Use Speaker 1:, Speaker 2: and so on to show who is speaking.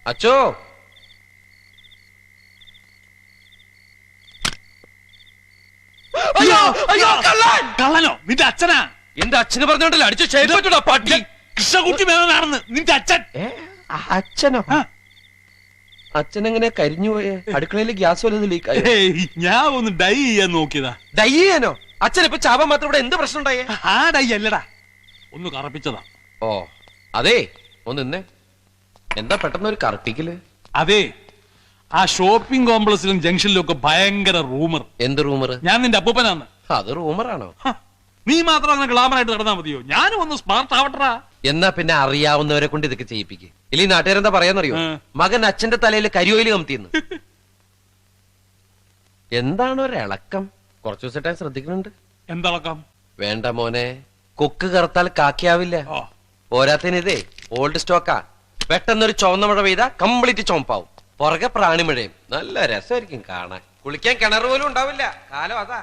Speaker 1: അച്ചോ, അയ്യോ അയ്യോ, കള്ളൻ!
Speaker 2: കള്ളനോ? നിന്റെ അച്ഛനാ?
Speaker 1: എന്റെ അച്ഛന് പറഞ്ഞോണ്ടല്ലോ അടിച്ചു ഷേപ്പിട്ടുള്ള പട്ടി.
Speaker 2: കൃഷ്ണകുട്ടി മേനോനാണെന്ന് നിന്റെ അച്ഛൻ.
Speaker 1: അച്ഛനോ? അച്ഛനെങ്ങനെ കരിഞ്ഞു പോയേ? അടുക്കളയിൽ ഗ്യാസ് വല്ലതും ലീക്കായോ?
Speaker 2: ഞാൻ ഒന്ന് ഡൈ ചെയ്യാൻ നോക്കിയതാ.
Speaker 1: ഡൈ ചെയ്യാനോ? അച്ഛൻ ഇപ്പൊ ചാവാൻ മാത്രം ഇവിടെ എന്ത് പ്രശ്നം ഉണ്ടായേ?
Speaker 2: ആ ഡൈ അല്ലടാ, ഒന്ന് കറപ്പിച്ചതാ.
Speaker 1: ഓ അതെ, ഒന്ന് നിന്നേ. എന്താ പെട്ടെന്ന് ഒരു കറപ്പിക്കല്?
Speaker 2: അതെ, ആ ഷോപ്പിംഗ് കോംപ്ലക്സിലും ജംഗ്ഷനിലും ഒക്കെ ഭയങ്കര റൂമർ.
Speaker 1: എന്ത് റൂമർ?
Speaker 2: ഞാൻ നിന്റെ അപ്പൂപ്പനാന്ന്.
Speaker 1: അത് റൂമറാണോ?
Speaker 2: നീ മാത്രം അങ്ങനെ ഗ്ലാമറായിട്ട് നടന്നാ മതിയോ? ഞാനും ഒന്ന് സ്മാർട്ട് ആവട്ടറാ.
Speaker 1: എന്നാ പിന്നെ അറിയാവുന്നവരെ കൊണ്ട് ഇതൊക്കെ ചെയ്യിപ്പിക്കും. ഇല്ല നാട്ടുകാരെന്താ പറയാന്നറിയോ? മകൻ അച്ഛന്റെ തലയിൽ കരിയോയിൽ കമത്തിന്ന്. എന്താണ് ഒരിളക്കം? കുറച്ചു ദിവസമായിട്ട് ശ്രദ്ധിക്കുന്നുണ്ട്.
Speaker 2: എന്തളക്കം?
Speaker 1: വേണ്ട മോനെ, കൊക്ക് കറുത്താൽ കാക്കിയാവില്ല. പോരാത്തതിനിതേ ഓൾഡ് സ്റ്റോക്കാ. പെട്ടെന്നൊരു ചുവന്ന മഴ പെയ്താ കംപ്ലീറ്റ് ചുമപ്പാവും. പുറകെ പ്രാണിമഴയും. നല്ല രസമായിരിക്കും കാണാൻ. കുളിക്കാൻ കിണർ പോലും ഉണ്ടാവില്ല. കാലം അതാ.